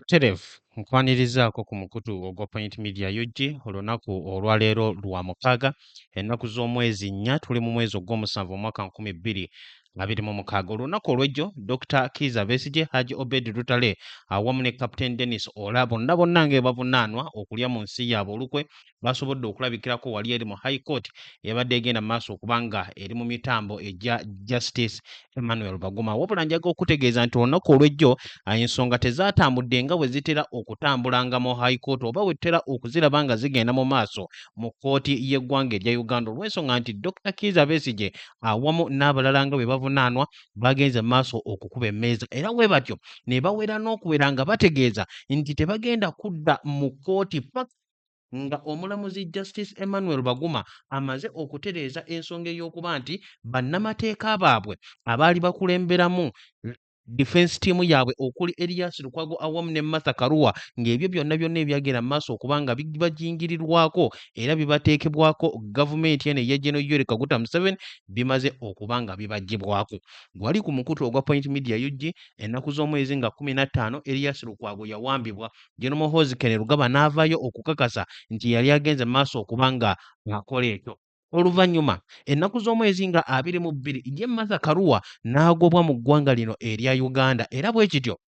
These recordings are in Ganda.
Terefu nkwanirizaako ku mukutu ogwa Point Media UG olunaku olwaleero lwa mukaaga ennaku z'omwezi 4 tuli mu mwezi ogw'omusanvu omwaka 2026 olunaku olw'ejjo Dr. Kizza Besigye, Haji Obed Lutale awamu ne Captain Dennis Ola bonna nga bavunaanwa okulya mu nsi yaabwe olukwe basobodde okulabikirako wali eri mu High Court ebadde egenda mu maaso okubanga eri mu mitambo egya Justice Emmanuel Baguma. Wabula njaga okutegeeza nti olunaku olw'ejjo ensonga tezaatambudde nga bwe zitera okutambulanga mu High Court oba bwe tutera okuziraba nga zigenda mu maaso mu kkooti y'eggwanga erya Uganda olw'ensonga nti Dr. Kizza Besigye awamu n'abalala nga bwe bavunaanwa bagenze mu maaso okukuba emmeeza era bwe batyo ne bawera n'okuwera nga bategeeza nti tebagenda kudda mu kkooti paka nga omulamuzi Justice Emmanuel Baguma amaze okutereeza ensonga ey'okuba nti bannamateeka baabwe abaali bakulemberamu defense team yaabwe okuli Elias Lukwago awamu ne Martha Karua ng'ebyo byonna ebyagenda mu maaso okubanga bibajingirirwako era bibateekebwako gavumenti eno eya General Yoweri Kaguta Museveni bimaze okubanga bibagibwako. Gwali ku mukutu ogwa Point Media UG ennaku z'omwezi nga 15 Elias Lukwago yawambibwa General Muhoozi Kainerugaba n'avaayo okukakasa nti yali agenze mu maaso okubanga akola ekyo. Oluvannyuma ennaku z'omwezi nga 22 ye Martha Karua n'agobwa mu ggwanga lino erya Uganda era bwe kityo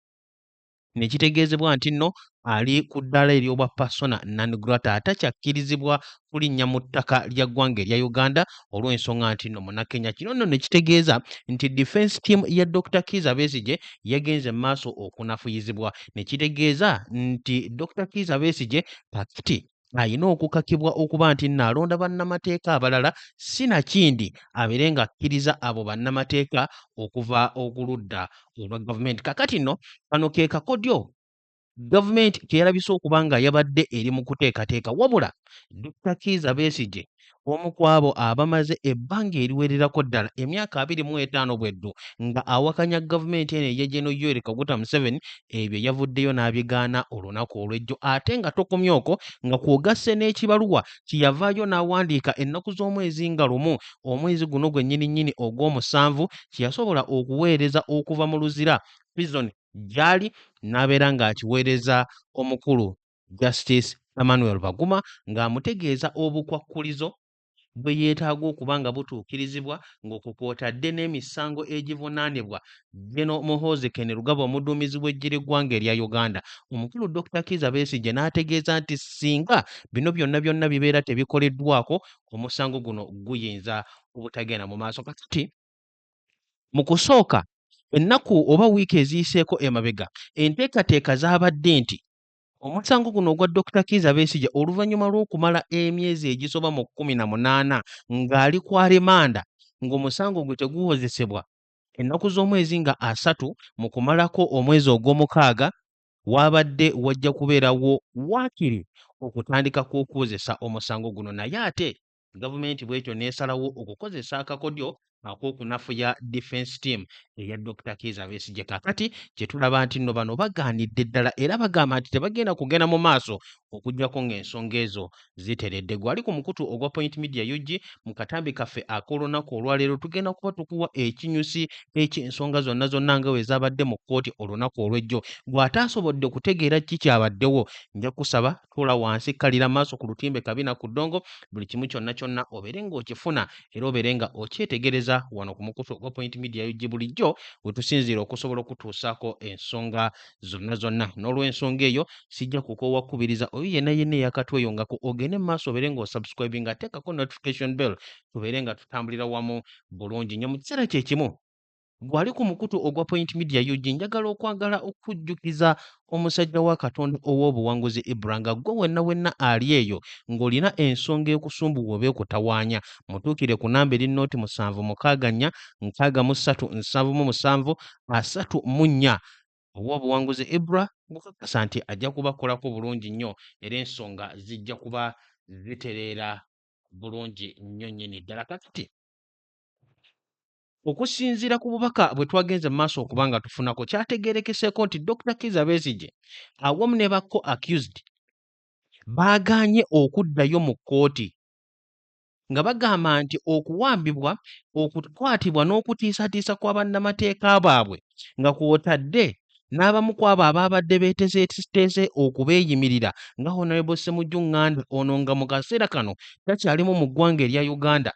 ne kitegeezebwa nti nno ali ku ddaala ery'obwa persona non grata atakyakkirizibwa kulinnya mu ttaka lya ggwanga erya Uganda olw'ensonga nti nno Munnakenya. Kino nno ne kitegeeza nti defense team ya Dr. Kizza Besigye yagenze mu maaso okunafuyizibwa ne kitegeeza nti Dr. Kizza Besigye kakati ayina okukakibwa okuba nti naalonda bannamateeka abalala sinakindi abeere ng'akkiriza abo bannamateeka okuva okuludda olwa gavumenti. Kakati nno kano ke kakodyo gavumenti ke yalabise okuba nga yabadde eri mu kuteekateeka wabula Dr. Kizza Besigye omu ku abo abamaze ebbanga eriwererako ddala emyaka 25 bweddu nga awakanya gavumenti eno eya General Yoweri Kaguta Museveni ebyo yavuddeyo n'abigaana olunaku olw'ejjo ate nga tokomye okwo nga kw'ogasse n'ekibaluwa kyeyavaayo n'awandiika ennaku z'omwezi nga lumu omwezi guno gwennyini ogw'omusanvu kyeyasobola okuweereza okuva mu luzira prison gyali n'abeera ng'akiweereza omukulu Justice Emmanuel Baguma ng'amutegeeza obukwakkulizo bwe yeetaaga okuba nga butuukirizibwa ng'okwo kw'otadde n'emisango egivunaanibwa General Muhoozi Kainerugaba omuduumizi w'eggye ly'eggwanga erya Uganda. Omukulu Dr. Kizza Besigye n'ategeeza nti singa bino byonna bibeera tebikoleddwako omusango guno guyinza obutagenda mu maaso. Kakati mu kusooka ennaku oba wiiki eziyiseeko emabega enteekateeka zaabadde nti omusango guno ogwa Dr. Kizza Besigye oluvannyuma lw'okumala emyezi egisoba mu 18 ng'ali ku alemanda ng'omusango gwe teguwozesebwa ennaku z'omwezi nga 3 mu kumalako omwezi ogw'omukaaga waabadde wajja kubeerawo waakiri okutandika kw'okuwozesa omusango guno naye ate gavumenti bw'etyo n'esalawo okukozesa akakodyo ak'okunafuya defense team eya Dr. Kizza Besigye. Kakati kye tulaba nti nno bano bagaanidde ddala era bagamba nti tebagenda kugenda mu maaso okuggyako ng'ensonga ezo ziteredde. Gwali ku mukutu ogwa Point Media UG mu katambi kaffe ak'olunaku olwaleero tugenda kuba tukuwa ekinyusi eky'ensonga zonna nga bwe zaabadde mu kkooti olunaku olw'ejjo. Bw'ataasobodde kutegeera ki kyabaddewo nja kusaba tuula wansi kalira maaso ku lutimbe kabina ku ddongo buli kimu kyonna obeere ng'okifuna era obeere nga okyetegereza wano ku mukutu ogwa Point Media UG bulijjo we tusinziira okusobola okutuusaako ensonga zonna. N'olw'ensonga eyo sijja kukoowa kkubiriza oyo yenna eyakatweyongako ogende mu maaso obeere ng'osubscribinga ateekako notification bell tubeere nga tutambulira wamu bulungi nnyo mu kiseera kye kimu. Gwali ku mukutu ogwa Point Media UG njagala okujjukiza omusajja wa Katonda ow'obuwanguzi Ibra nga gwe wenna ali eyo ng'olina ensonga ekusumbuwa oba ekutawaanya mutuukire ku namba eri nooti 764 637 34 ow'obuwanguzi Ibra ng'okakasa nti ajja kubakolako bulungi nnyo era ensonga zijja kuba zitereera bulungi nnyo nnyini ddala. Kakati okusinziira ku bubaka bwe twagenze mu maaso okuba nga tufunako kyategeerekeseeko nti Dr. Kizza Besigye awamu ne bakko accused baagaanye okuddayo mu kkooti nga bagamba nti okuwambibwa okukwatibwa n'okutiisatiisa kwa bannamateeka baabwe nga kw'otadde n'abamu ku abo abaabadde beeteeseteese okubeeyimirira nga Honorable Ssemujju Nganda ono nga mu kaseera kano takyalimu mu ggwanga erya Uganda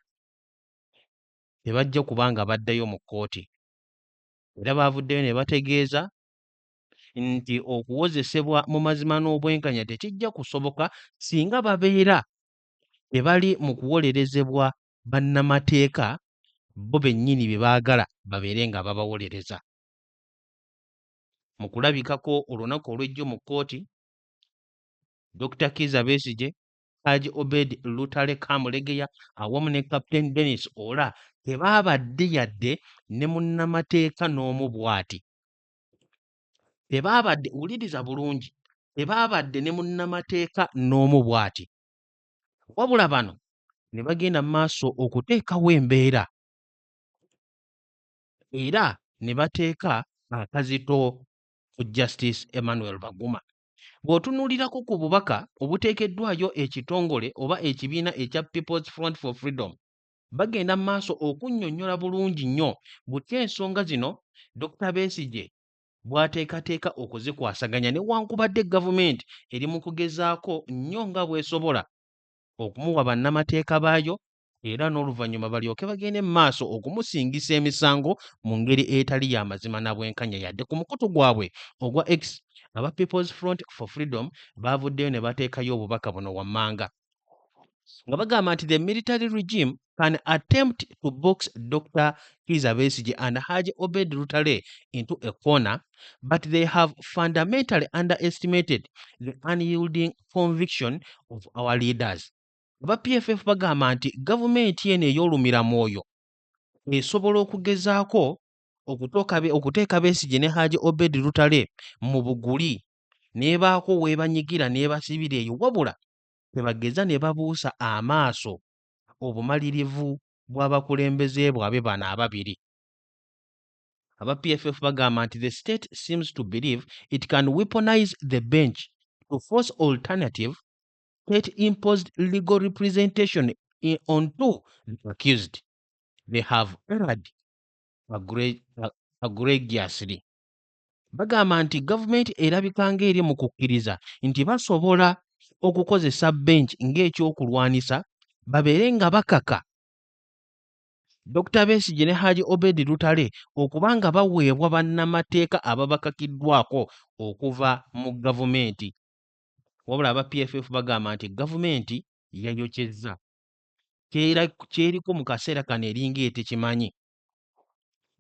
tebajja kuba nga baddayo mu kkooti era baavuddeyo ne bategeeza nti okuwozesebwa mu mazima n'obwenkanya tekijja kusoboka singa babeera tebali mu kuwolerezebwa bannamateeka bo bennyini bye baagala babeere nga babawolereza. Mu kulabikako olunaku olw'ejjo mu kkooti, Dr. Kizza Besigye, Haji Obed Lutale Kamulegeya awamu ne Captain Dennis Ola tebaabadde yadde ne munnamateeka n'omu bw'ati. Tebaabadde, wuliriza bulungi, tebaabadde ne munnamateeka n'omu bw'ati. Wabula bano ne bagenda mu maaso okuteekawo embeera era ne bateeka akazito ku Justice Emmanuel Baguma. Bw'otunuulirako ku bubaka obuteekeddwayo ekitongole oba ekibiina ekya People's Front for Freedom, bagenda mu maaso okunnyonnyola bulungi nnyo butya ensonga zino Dr. Besigye bw'ateekateeka okuzikwasaganya newankubadde gavumenti eri mu kugezaako nnyo nga bw'esobola okumuwa bannamateeka baayo era n'oluvannyuma balyoke bagende mu maaso okumusingisa emisango mu ngeri etali ya mazima na bwenkanya yadde. Ku mukutu gwabwe ogwa X, aba People's Front for Freedom baavuddeyo ne bateekayo obubaka buno wammanga nga bagamba nti the military regime can attempt to box Dr. Kizza Besigye and Haji Obed Lutale into a corner, but they have fundamentally underestimated the unyielding conviction of our leaders. Aba PFF bagamba nti gavumenti eno ey'olumira mwoyo esobola okugezaako okuteeka Besigye ne Haji Obed Lutale mu buguli n'ebaako weebanyigira n'ebasibira eyo, wabula tebageza ne babuusa amaaso obumalirivu bw'abakulembeze bwabwe bano ababiri. Aba PFF bagamba nti the state seems to believe it can weaponize the bench to force alternative state-imposed legal representation onto the accused. They have erred egregiously. Bagamba nti gavumenti erabika ng'eri mu kukkiriza nti basobola okukozesa bench ng'ekyokulwanisa babeere nga bakaka Dr. Besigye ne Haji Obed Lutale okuba nga baweebwa bannamateeka ababakakiddwako okuva mu gavumenti. Wabula aba PFF bagamba nti gavumenti yayokyezza kyeriko mu kaseera kano eringa etekimanyi.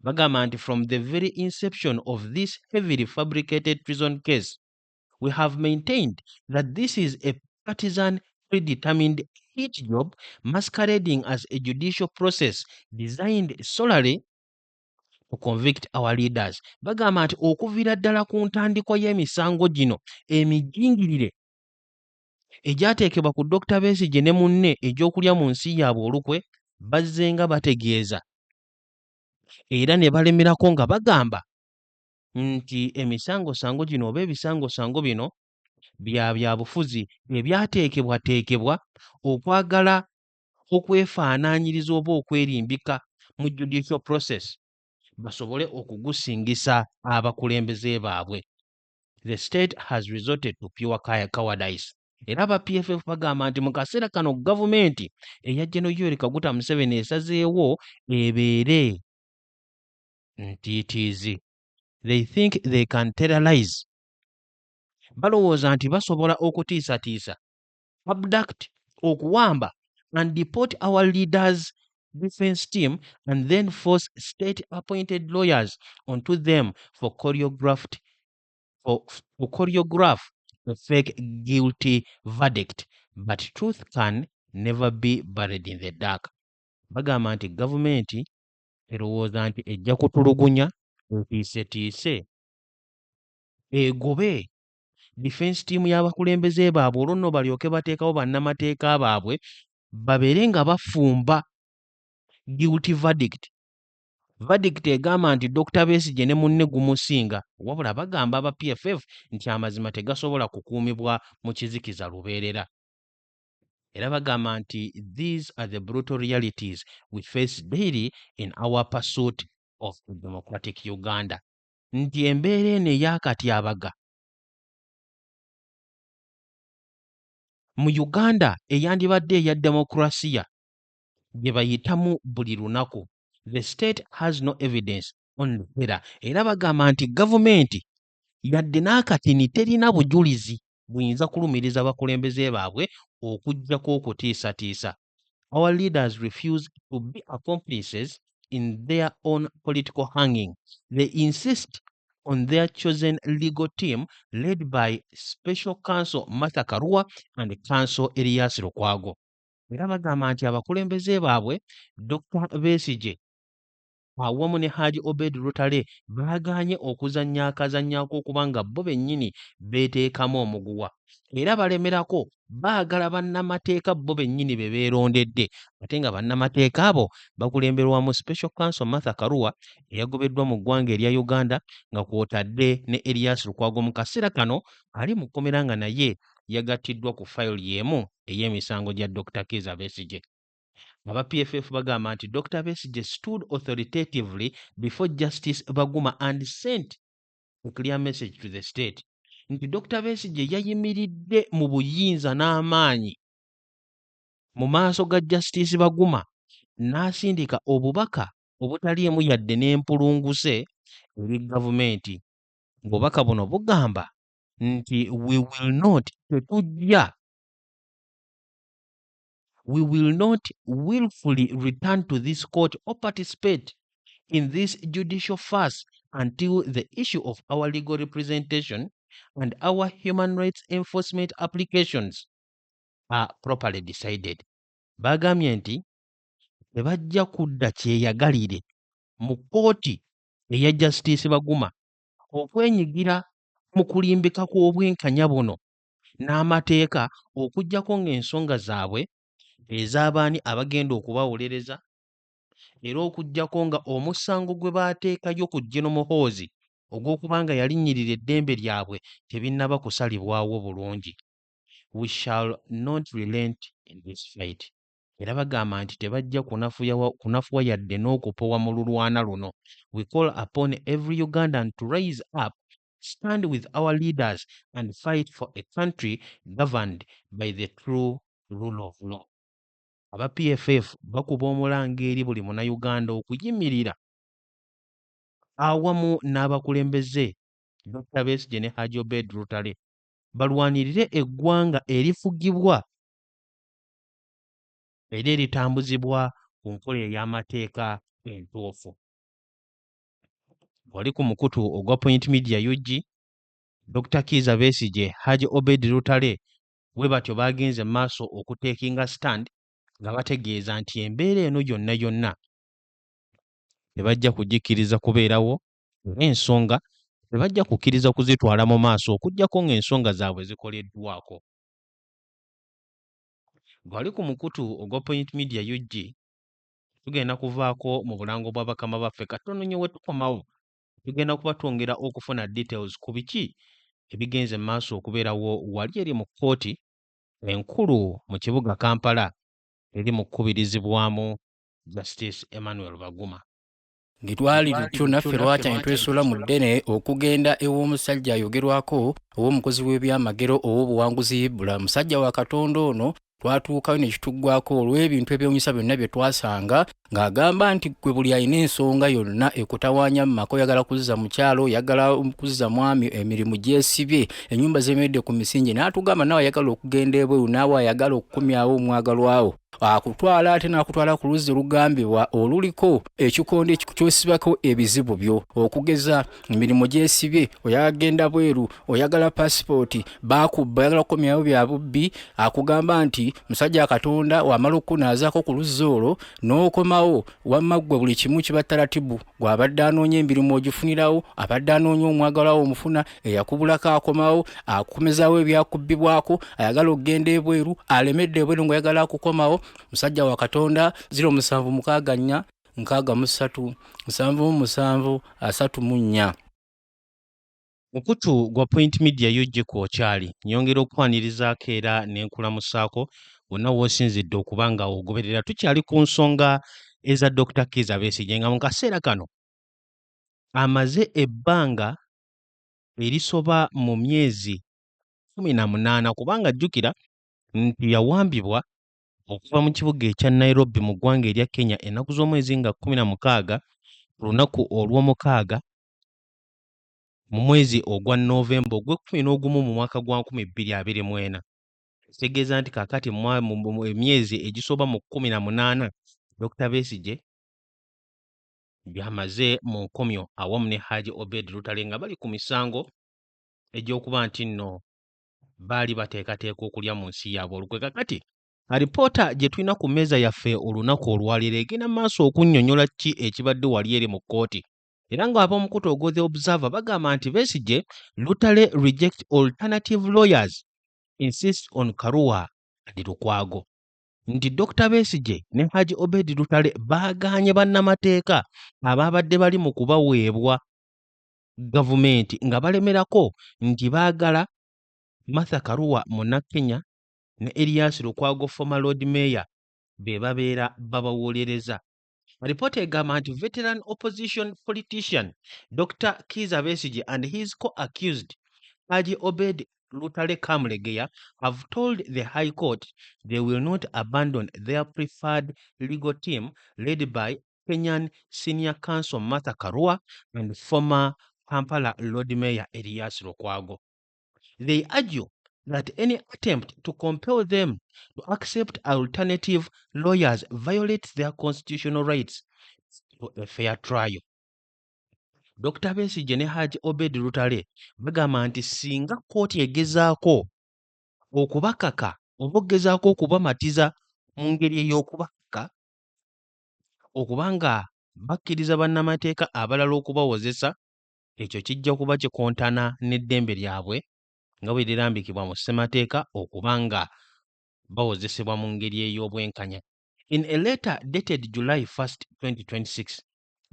Bagamba nti from the very inception of this heavily fabricated treason case, we have maintained that this is a partisan predetermined hit job masquerading as a judicial process designed solely to convict our leaders. Bagamba nti okuviira ddala ku ntandikwa y'emisango gino emijingirire egyateekebwa ku Dr. Besigye ne munne egy'okulya mu nsi yaabwe olukwe, bazze nga bategeeza era ne balemerako nga bagamba nti emisangosango gino oba ebisangosango bino bya bufuzi ebyateekebwateekebwa okwagala okwefaanaanyiriza oba okwerimbika mu judicial process basobole okugusingisa abakulembeze baabwe. The state has resorted to pure cowardice. Era aba PFF bagamba nti mu kaseera kano gavumenti eya General Yoweri Kaguta Museveni esazeewo ebeere ntiitiizi. They think they can terrorize. Balowooza nti basobola okutiisatiisa, abduct, okuwamba and deport our leaders' defense team and then force state-appointed lawyers onto them for choreograph a fake guilty verdict. But truth can never be buried in the dark. Bagamba nti gavumenti erowooza nti ejja kutulugunya etiisetiise egobe defense team y'abakulembeze baabwe olwo nno balyoke bateekawo bannamateeka baabwe babeere nga bafumba guilty verdict egamba nti Dr. Besigye ne munne gumusinga, wabula bagamba aba PFF nti amazima tegasobola kukuumibwa mu kizikiza lubeerera. Era bagamba nti these are the brutal realities we face daily in our pursuit of a democratic Uganda. nti embeera eno ey'akatyabaga mu Uganda eyandibadde eya demokrasiya gye bayitamu buli lunaku. The state has no evidence on the error. Era bagamba nti gavumenti yadde n'akatini terina bujulizi buyinza kulumiriza abakulembeze baabwe okuggyako okutiisatiisa. Our leaders refuse to be accomplices in their own political hanging. They insist on their chosen legal team led by Special Counsel Martha Karua and Counsel Elias Lukwago. Era bagamba nti abakulembeze baabwe Dr. Besigye awamu ne Haji Obed Lutale baagaanye okuzannya akazannyako okubanga bo bennyini beeteekamu omuguwa. Era balemerako baagala bannamateeka bo bennyini be beerondedde ate nga bannamateeka abo bakulemberwamu Special Counsel Martha Karua eyagobeddwa mu ggwanga erya Uganda nga kw'otadde ne Elias Lukwago mu kaseera kano ali mu kkomera nga naye yagattiddwa ku fayiro y'emu ey'emisango gya Dr. Kizza Besigye. Aba PFF bagamba nti Dr. Besigye stood authoritatively before Justice Baguma and sent a clear message to the state. Nti Dr. Besigye yayimiridde mu buyinza n'amaanyi mu maaso ga Justice Baguma n'asindika obubaka obutaliimu yadde n'empulunguse eri gavumenti. Obubaka buno bugamba nti we will not willfully return to this court or participate in this judicial farce until the issue of our legal representation and our human rights enforcement applications are properly decided. Bagambye nti tebajja kudda kyeyagalire mu kkooti eya Justice Baguma okwenyigira mu kulimbika kw'obwenkanya buno n'amateeka okuggyako ng'ensonga zaabwe ez'abaani abagenda okubawolereza era okuggyako nga omusango gwe baateekayo ku General Muhoozi ogw'okubanga yalinnyirira eddembe lyabwe tebinnaba kusalibwawo bulungi. We shall not relent in this fight. Era bagamba nti tebajja kunafuwa yadde n'okupowa mu lulwana luno. We call upon every Ugandan to rise up, stand with our leaders and fight for a country governed by the true rule of law. Aba PFF bakuba omulanga eri buli munnayuganda okuyimirira awamu n'abakulembeze Dr. Besigye ne Haji Obed Lutale balwanirire eggwanga erifugibwa era eritambuzibwa ku nkola ey'amateeka entuufu. Wali ku mukutu ogwa Point Media UG, Dr. Kizza Besigye, Haji Obed Lutale bwe batyo bagenze maaso okuteekinga stand nga bategeeza nti embeera eno yonna tebajja kugikkiriza kubeerawo era ensonga tebajja kukkiriza kuzitwala mu maaso okuggyako ng'ensonga zaabwe zikoleddwako. Bwali ku mukutu ogwa Point Media UG, tugenda kuvaako mu bulango bwa bakama baffe katono nnyo we tukomawo. Tugenda kuba twongera okufuna details ku biki ebigenze mu maaso okubeerawo wali eri mu kkooti enkulu mu kibuga Kampala eri mu kkubirizibwamu Justice Emmanuel Baguma. Ngitwali tutyo naffe lwaki twesuula mu ddene okugenda ew'omusajja ayogerwako ow'omukozi w'ebyamagero ow'obuwanguzi bula musajja wa Katonda ono twatuukayo ne kituggwako olw'ebintu ebyewuunyisa byonna bye twasanga ng'agamba nti gwe buli alina ensonga yonna ekutawaanya mu maka oyagala kuzza mukyalo oyagala kuzza mwami emirimu gyesibye ennyumba zemeredde ku misingi n'atugamba nawe ayagala okugenda ebweru naawe ayagala okukumyawo omwagalwawo akutwala ate n'akutwala ku luzzi lugambibwa oluliko ekikondo kyosibako ebizibu byo okugeza emirimu gyesibye oyagenda bweru oyagala pasipooti bakubba oyagala kukomyawo bya bubbi akugamba nti musajja Katonda wamala okukunaazaako ku luzzi olwo n'okomawo wamma ggwe buli kimu kiba taratibu gw'abadde anoonya emirimu ogifunirawo abadde anoonya omwagalwawo omufuna eyakubulako akomawo akukomezaawo ebyakubbibwako ayagala okugenda ebweru alemedde ebweru ng'oyagala akukomawo musajja wa Katonda 0764 63 77 34. Mukutu gwa Point Media UG kw'okyali nyongera okwanirizaako era n'enkulamusaako wonna w'osinzidde okuba nga ogoberera tukyali ku nsonga eza Dr. Kizza Besigye nga mu kaseera kano amaze ebbanga erisoba mu myezi 18 kubanga jjukira nti yawambibwa okuva mu kibuga ekya Nairobi mu ggwanga erya Kenya ennaku z'omwezi nga 16 ku lunaku olw'omukaaga mu mwezi ogwa Novemba ogw'e11 mu mwaka gwa 2024. Kitegeeza nti kaakati emyezi egisoba mu 18 Dr. Besigye byamaze mu nkomyo awamu ne Haji Obed Lutale nga bali ku misango egy'okuba nti nno baali bateekateeka okulya mu nsi yaabwe olukwe. Kakati alipoota gye tulina ku mmeeza yaffe olunaku olwaleero egenda maaso okunnyonnyola ki ekibadde wali eri mu kkooti, era ng'ab'omukutu ogwo The Observer bagamba nti Besigye Lutale reject alternative lawyers insist on Karua and Lukwago, nti Dr. Besigye ne Haji Obed Lutale baagaanye bannamateeka abaabadde bali mu kubaweebwa gavumenti nga balemerako nti baagala Martha Karua Munnakenya ne Erias Lukwago former Lord Mayor be babeera babawolereza. Alipoota egamba nti veteran opposition politician Dr. Kizza Besigye and his co-accused Haji Obed Lutale Kamulegeya have told the High Court they will not abandon their preferred legal team led by Kenyan Senior Counsel Martha Karua and former Kampala Lord Mayor Erias Lukwago. They argue that any attempt to compel them to accept alternative lawyers violates their constitutional rights to a fair trial. Dr. Besigye ne Haji Obed Lutale bagamba nti singa kkooti egezaako okubakaka oba ogezaako okubamatiza mu ngeri ey'okubakaka okuba nga bakkiriza bannamateeka abalala okubawozesa, ekyo kijja kuba kikontana n'eddembe lyabwe nga bwe lirambikibwa mu ssemateeka okuba nga bawozesebwa mu ngeri ey'obwenkanya. In a letter dated July 1st, 2026,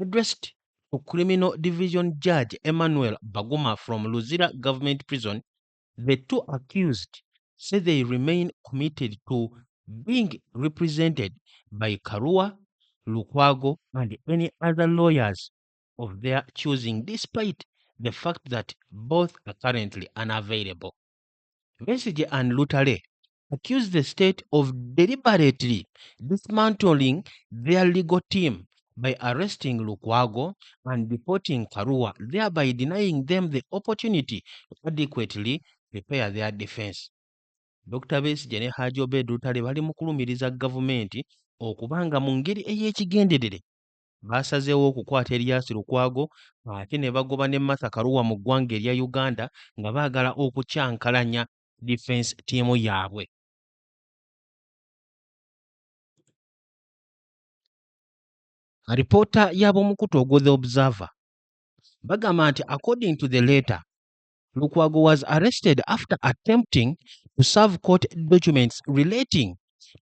addressed to Criminal Division Judge Emmanuel Baguma from Luzira Government Prison, the two accused say they remain committed to being represented by Karua, Lukwago, and any other lawyers of their choosing, despite the fact that both are currently unavailable. Besigye and Lutale accuse the state of deliberately dismantling their legal team by arresting Lukwago and deporting Karua, thereby denying them the opportunity to adequately prepare their defense. Dr. Besigye ne Haji Obed Lutale bali mu kulumiriza gavumenti okubanga mu ngeri ey'ekigenderere baasazeewo okukwata Erias Lukwago ate ne bagoba ne Martha Karua mu ggwanga erya Uganda nga baagala okukyankalanya defense team yaabwe. Alipoota y'ab'omukutu ogwo The Observer bagamba nti according to the letter, Lukwago was arrested after attempting to serve court documents relating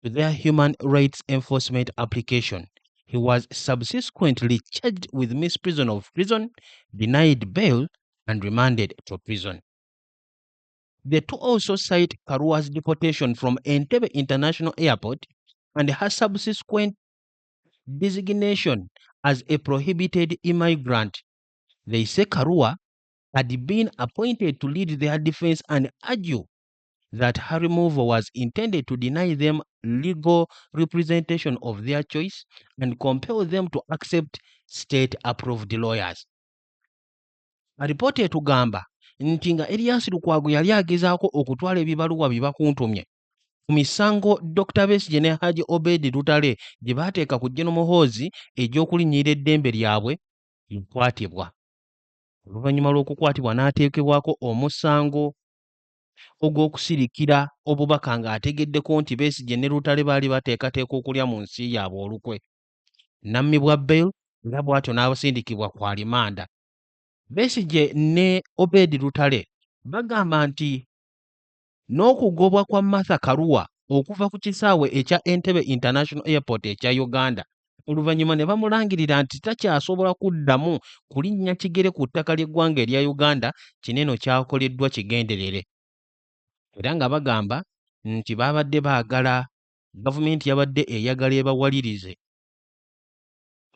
to their human rights enforcement application. He was subsequently charged with misprision of prison, denied bail, and remanded to prison. The two also cite Karua's deportation from Entebbe International Airport and her subsequent designation as a prohibited immigrant. They say Karua had been appointed to lead their defense and argue that her removal was intended to deny them legal representation of their choice and compel them to accept state-approved lawyers. Alipoota etugamba nti nga Erias Lukwago yali agezaako okutwala ebibaluwa bye bakuntumye ku misango Dr. Besigye ne Haji Obed Lutale gye baateeka ku General Muhoozi egy'okulinnyirira eddembe lyabwe, yakwatibwa. Oluvannyuma lw'okukwatibwa n'ateekebwako omusango ogw'okusirikira obubaka ng'ategeddeko nti Besigye ne Lutale baali bateekateeka okulya mu nsi yaabwe olukwe. Nammibwa bail era bw'atyo n'abasindikibwa ku alimanda. Besigye ne Obed Lutale bagamba nti n'okugobwa kwa Martha Karua okuva ku kisaawe ekya Entebbe International Airport ekya Uganda, oluvannyuma ne bamulangirira nti takyasobola kuddamu kulinnya kigere ku ttaka ly'eggwanga erya Uganda, kineno kyakoleddwa kigenderere. Era nga bagamba nti baabadde baagala, gavumenti yabadde eyagala ebawalirize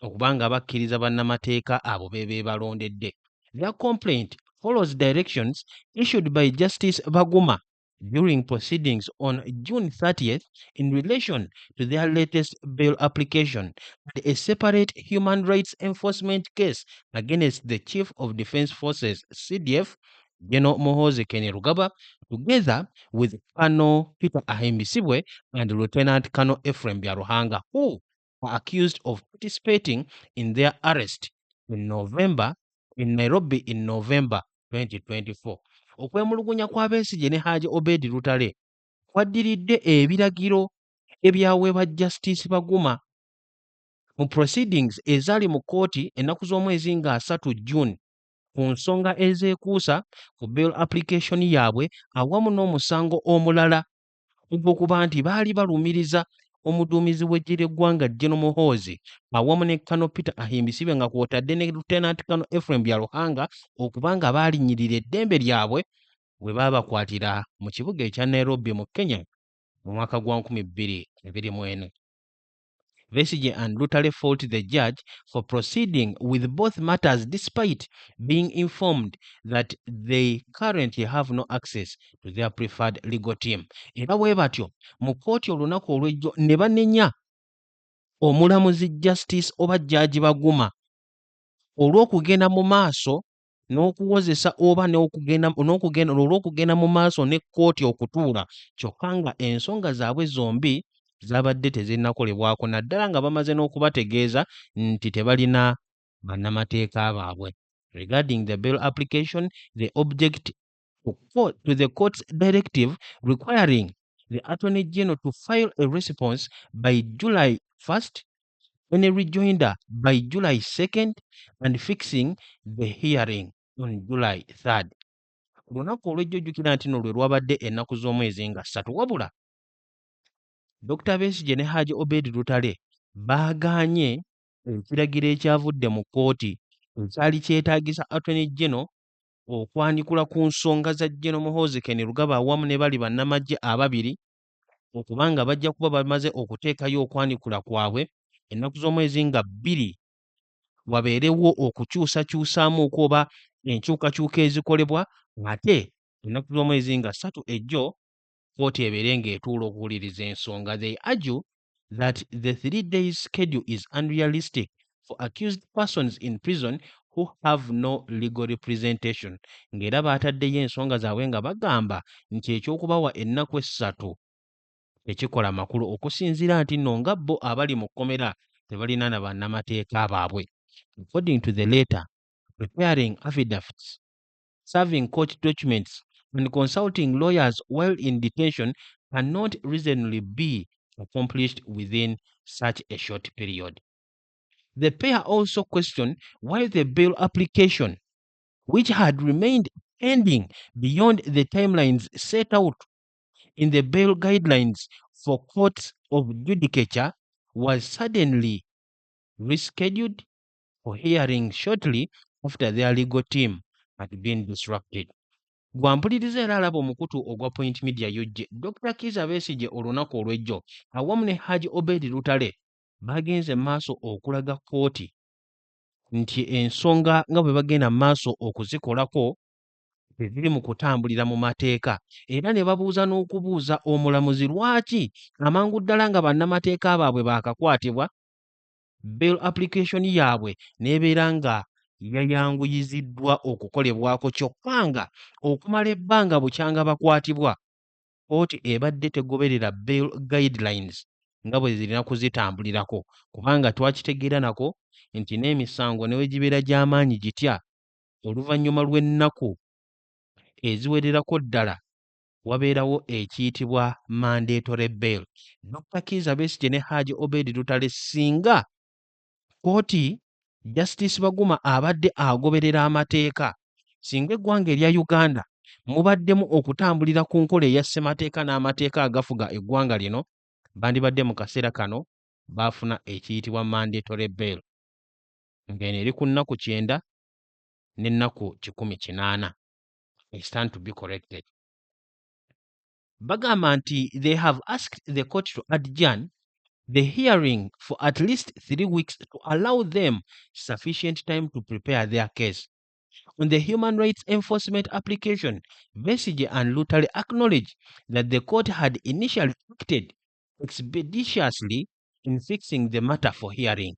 okubanga bakkiriza bannamateeka abo be balondedde. Their complaint follows directions issued by Justice Baguma during proceedings on June 30th in relation to their latest bail application and a separate human rights enforcement case against the Chief of Defense Forces CDF General Muhoozi Kainerugaba, together with Colonel Peter Ahimbisibwe and Lieutenant Colonel Ephraim Byaruhanga, who are accused of participating in their arrest in Nairobi in November 2024. Okwemulugunya kwa Besigye ne Haji Obedi Lutale kwaddiridde ebiragiro ebyaweebwa Justice Baguma mu proceedings ezaali mu kkooti ennaku z'omwezi nga 3 June ku nsonga ezeekuusa ku bail application yaabwe awamu n'omusango omulala ogw'okuba nti baali balumiriza omuduumizi w'eggye ly'eggwanga General Muhoozi awamu ne Colonel Peter Ahimbisibwe nga kw'otadde ne Lieutenant Colonel Ephraim Byaruhanga okuba nga baalinyirira eddembe lyabwe bwe baabakwatira mu kibuga ekya Nairobi mu Kenya mu mwaka gwa 2024. Besigye and Lutale fault the judge for proceeding with both matters despite being informed that they currently have no access to their preferred legal team. Era bwe batyo mu kkooti olunaku olw'ejjo ne banenya omulamuzi Justice oba Judge Baguma olw'okugenda mu maaso n'okuwozesa oba olw'okugenda mu maaso ne kkooti okutuula kyokka nga ensonga zaabwe zombi zabadde tezinnakolebwako naddala nga bamaze n'okubategeeza nti tebalina bannamateeka baabwe. Regarding the bail application, they object to the court's directive requiring the Attorney General to file a response by July 1st and a rejoinder by July 2nd and fixing the hearing on July 3rd. Lunaku olw'ejjo jjukira nti no lwe lwabadde ennaku z'omwezi nga 3 wabula Dr. Besigye ne Haji Obedi Lutale baagaanye ekiragiro ekyavudde mu kkooti ekyali kyetaagisa Attorney General okwanikula ku nsonga za General Muhoozi Kainerugaba awamu ne bali bannamagye ababiri okubanga bajja kuba bamaze okuteekayo okwanikula kwabwe ennaku z'omwezi nga 2 wabeerewo okukyusakyusaamu oba enkyukakyuka ezikolebwa ate ennaku z'omwezi nga 3 ejjo kkooti ebeere ng'etuula okuwuliriza ensonga. They argue that the 3 days schedule is unrealistic for accused persons in prison who have no legal representation. Ng'era baataddeyo ensonga zaabwe nga bagamba nti ekyokubawa ennaku 3 ekikola makulu okusinziira nti nno nga bo abali mu kkomera tebalina na bannamateeka baabwe. According to the letter, preparing affidavits, serving court documents, and consulting lawyers while in detention cannot reasonably be accomplished within such a short period. The pair also questioned why the bail application, which had remained pending beyond the timelines set out in the bail guidelines for courts of judicature, was suddenly rescheduled for hearing shortly after their legal team had been disrupted. Gwampuliriza era alaba omukutu ogwa Point Media yojje Dr. Kizza Besigye olunaku olw'ejjo awamu ne Haji Obedi Lutale bagenze maaso okulaga kkooti nti ensonga nga bwe bagenda maaso okuzikolako teziri mu kutambulira mu mateeka era ne babuuza n'okubuuza omulamuzi lwaki amangu ddala nga bannamateeka baabwe baakakwatibwa bail application yaabwe n'ebeera nga yayanguyiziddwa okukolebwako kyokka nga okumala ebbanga bukyanga bakwatibwa kkooti ebadde tegoberera bail guidelines nga bwe zirina kuzitambulirako kubanga twakitegeera nako nti n'emisango ne wegibeera gy'amaanyi gitya oluvannyuma lw'ennaku eziwererako ddala wabeerawo ekiyitibwa mandatory bail. Dr. Kizza Besigye ne Haji Obedi Lutale singa kkooti Justice Baguma abadde agoberera amateeka singa eggwanga erya Uganda mubaddemu okutambulira ku nkola eya ssemateeka n'amateeka agafuga eggwanga lino bandibadde mu kaseera kano baafuna ekiyitibwa mandatory bail ng'eno eri ku nnaku 9 n'ennaku 180. I stand to be corrected. Bagamba nti they have asked the court to adjourn the hearing for at least 3 weeks to allow them sufficient time to prepare their case. On the human rights enforcement application, Besigye and Lutale acknowledged that the court had initially acted expeditiously in fixing the matter for hearing.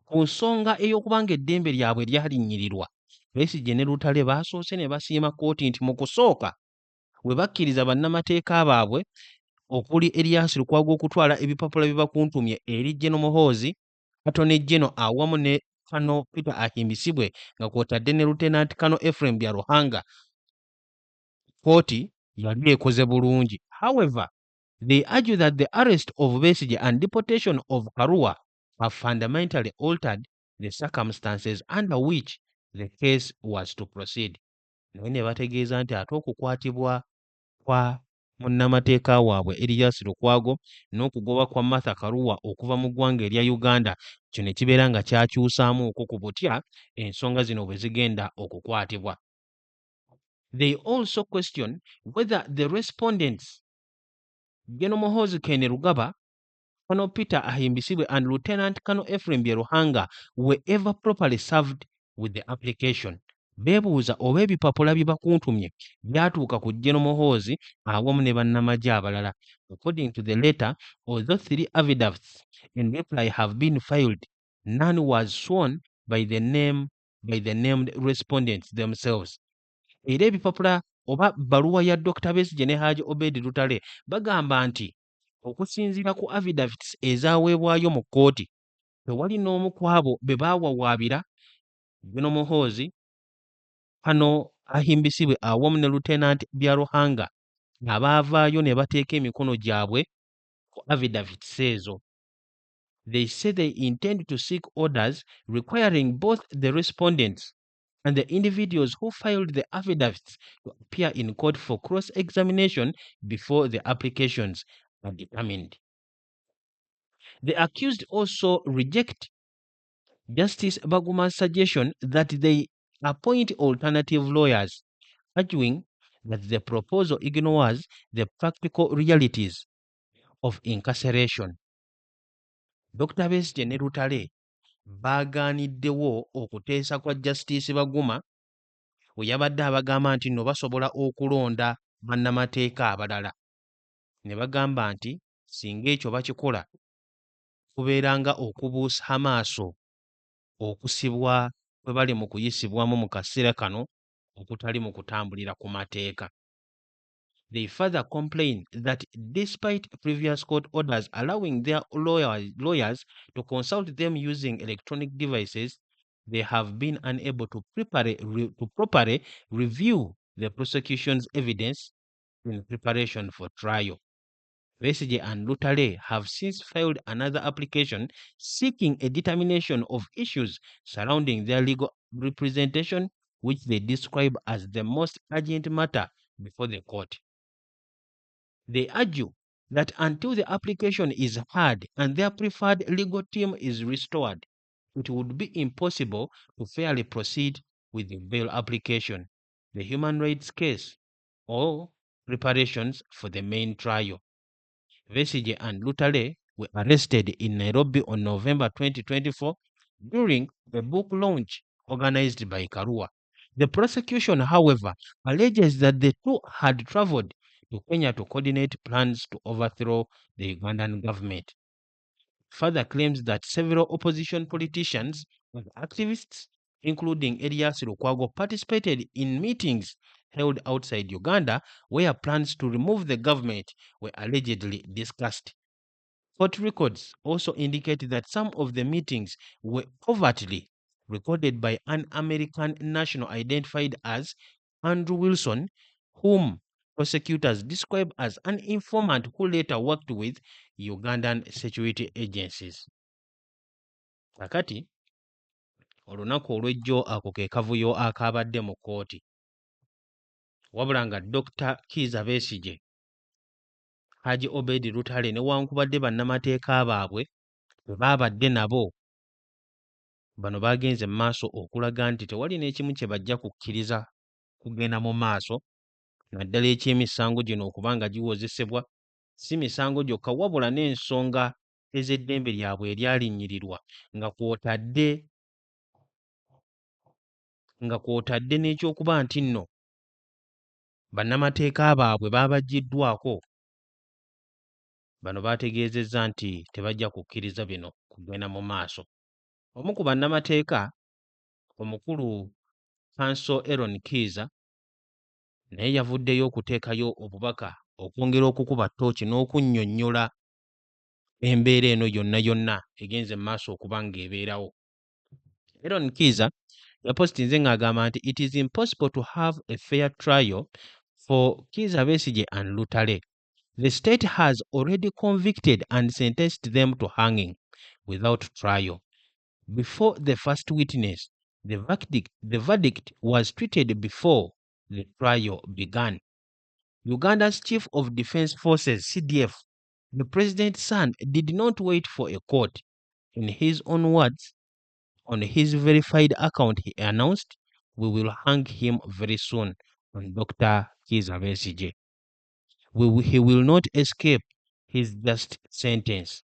Ku nsonga ey'okubanga eddembe lyabwe lyalinnyirirwa, Besigye ne Lutale baasoose ne basiima kkooti nti mu kusooka bwe bakkiriza bannamateeka baabwe okuli Erias Lukwago okutwala ebipapula bye bakuntumye eri General Muhoozi, Attorney General awamu ne Kano Peter Ahimbisibwe nga kw'otadde ne Lieutenant Kano Ephraim Byaruhanga, kkooti yali ekoze bulungi. However, they argue that the arrest of Besigye and deportation of Karua have fundamentally altered the circumstances under which the case was to proceed. Naye ne bategeeza nti ate okukwatibwa kwa munnamateeka waabwe Erias Lukwago n'okugoba kwa Martha Karua okuva mu ggwanga erya Uganda, kino ne kibeera nga kyakyusaamuuko ku butya ensonga zino bwe zigenda okukwatibwa. They also question whether the respondents, General Muhoozi Kainerugaba, Colonel Peter Ahimbisibwe and Lieutenant Colonel Ephraim Byeruhanga were ever properly served with the application. Beebuuza oba ebipapula bye bakuntumye byatuuka ku General Muhoozi awamu ne bannamagye abalala. According to the letter, although 3 affidavits in reply have been filed, none was sworn by the named respondents themselves. Era ebipapula oba bbaluwa ya Dr. Besigye ne Haji Obed Lutale bagamba nti okusinziira ku affidavits ezaaweebwayo mu kkooti, tewali n'omu ku abo be baawawaabira General Muhoozi, Kano Ahimbisibwe awamu ne Lieutenant Byaruhanga abaavaayo ne bateeka emikono gyabwe ku affidavits ezo. They say they intend to seek orders requiring both the respondents and the individuals who filed the affidavits to appear in court for cross-examination before the applications are determined. The accused also reject Justice Baguma's suggestion that they appoint alternative lawyers, arguing that the proposal ignores the practical realities of incarceration. Dr. Besigye ne Lutale baagaaniddewo okuteesa kwa Justice Baguma we yabadde abagamba nti nno basobola okulonda bannamateeka abalala. Ne bagamba nti singa ekyo bakikola kubeeranga okubuusa amaaso okusibwa kwe bali mu kuyisibwamu mu kaseera kano okutali mu kutambulira ku mateeka. They further complain that despite previous court orders allowing their lawyers to consult them using electronic devices, they have been unable to properly review the prosecution's evidence in preparation for trial. Besigye and Lutale have since filed another application seeking a determination of issues surrounding their legal representation, which they describe as the most urgent matter before the court. They argue that until the application is heard and their preferred legal team is restored, it would be impossible to fairly proceed with the bail application, the human rights case, or preparations for the main trial. Besigye and Lutale were arrested in Nairobi on November 2024 during the book launch organized by Karua. The prosecution, however, alleges that the two had traveled to Kenya to coordinate plans to overthrow the Ugandan government. Further claims that several opposition politicians and activists, including Erias Lukwago, participated in meetings held outside Uganda where plans to remove the government were allegedly discussed. Court records also indicate that some of the meetings were covertly recorded by an American national identified as Andrew Wilson, whom prosecutors describe as an informant who later worked with Ugandan security agencies. Kakati, olunaku olw'ejjo ako ke kavuyo akaabadde mu kkooti. Wabula nga Dr. Kizza Besigye, Haji Obed Lutale newankubadde bannamateeka baabwe bwe baabadde nabo, bano baagenze mu maaso okulaga nti tewali n'ekimu kye bajja kukkiriza kugenda mu maaso, naddala eky'emisango gino okuba nga giwozesebwa, si misango gyokka wabula n'ensonga ez'eddembe lyabwe eryalinyirirwa nga kw'otadde n'ekyokuba nti nno bannamateeka baabwe baabaggiddwako, bano baategeezezza nti tebajja kukkiriza bino kugenda mu maaso. Omu ku bannamateeka omukulu Kanso Aaron Kiiza naye yavuddeyo okuteekayo obubaka okwongera okukuba ttooki n'okunnyonnyola embeera eno yonna egenze mu maaso okuba ng'ebeerawo. Aaron Kiiza yapositinze ng'agamba nti it is impossible to have a fair trial for Kizza Besigye and Lutale. The state has already convicted and sentenced them to hanging without trial. Before the first witness, the verdict was tweeted before the trial began. Uganda's Chief of Defense Forces, CDF, the president's son, did not wait for a court. In his own words, on his verified account, he announced, "We will hang him very soon," on Dr. Kizza Besigye. He will not escape his just sentence.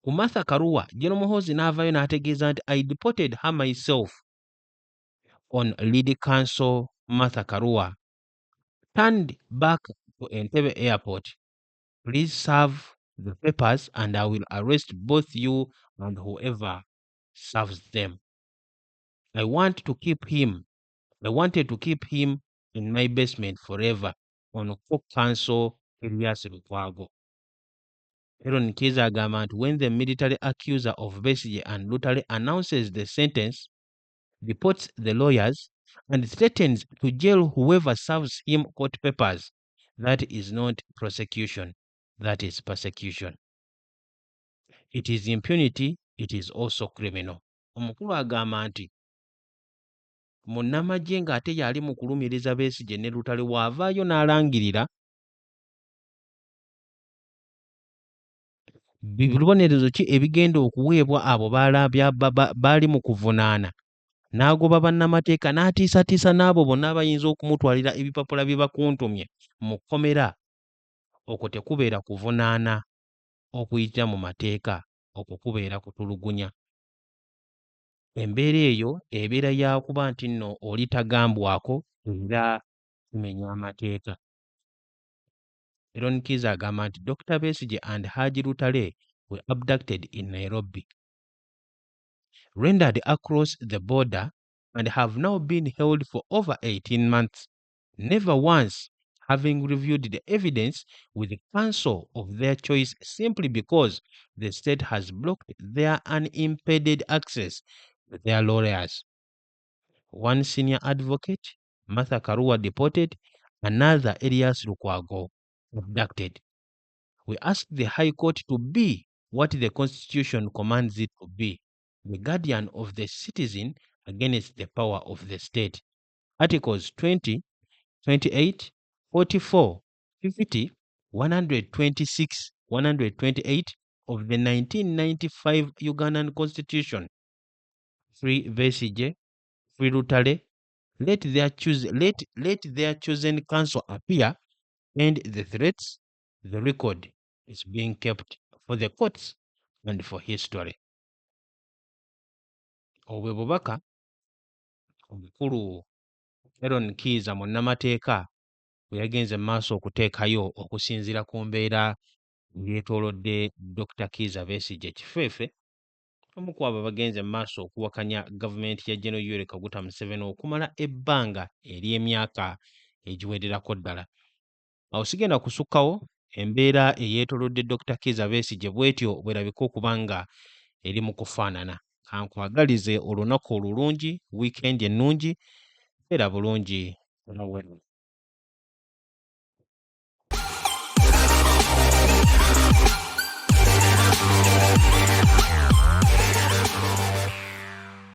Ku Martha Karua, General Muhoozi n'avaayo n'ategeeza nti I deported her myself. On lead counsel Martha Karua turned back to Entebbe Airport. "Please serve the papers and I will arrest both you and whoever serves them. I wanted to keep him in my basement forever," on co-counsel Elias Lukwago. Aaron Kiiza agamba nti when the military accuser of Besigye and Lutale announces the sentence, deports the lawyers, and threatens to jail whoever serves him court papers, that is not prosecution, that is persecution. It is impunity, it is also criminal. Omukulu agamba nti munnamagye ng'ate yali mu kulumiriza Besigye ne Lutale w'avaayo n'alangirira bibonerezo ki ebigenda okuweebwa abo baali mu kuvunaana, n'agoba bannamateeka n'atiisatiisa n'abo bonna abayinza okumutwalira ebipapula bye bakuntumye mu kkomera. Okwo tekubeera kuvunaana okuyitira mu mateeka, okwo kubeera kutulugunya. Embeera eyo ebeera yakuba nti nno oli tagambwako era kimenya amateeka. Aaron Kiiza agamba nti Dr. Besigye and Haji Lutale were abducted in Nairobi, rendered across the border, and have now been held for over 18 months, never once having reviewed the evidence with the counsel of their choice simply because the state has blocked their unimpeded access to their lawyers. One senior advocate, Martha Karua, deported, another Elias Lukwago abducted. We ask the High Court to be what the Constitution commands it to be, the guardian of the citizen against the power of the state. Articles 20, 28, 44, 50, 126, 128 of the 1995 Ugandan Constitution. Free Besigye, free Lutale, let their chosen counsel appear, and the threats, the record is being kept for the courts and for history. Obwe bubaka omukulu Aaron Kiiza munnamateeka bwe yagenze mu maaso okuteekayo okusinziira ku mbeera yeetoolodde Dr. Kizza Besigye Kifeefe, omu ku abo bagenze mu maaso okuwakanya gavumenti ya General Yoweri Kaguta Museveni okumala ebbanga ery'emyaka egiwererako ddala. Awo sigenda kusukkawo embeera eyeetoolodde Dr. Kizza Besigye bw'etyo bwerabika okuba nga eri mu kufaanana. Kankwagalize olunaku olulungi, wiikendi ennungi, era bulungi.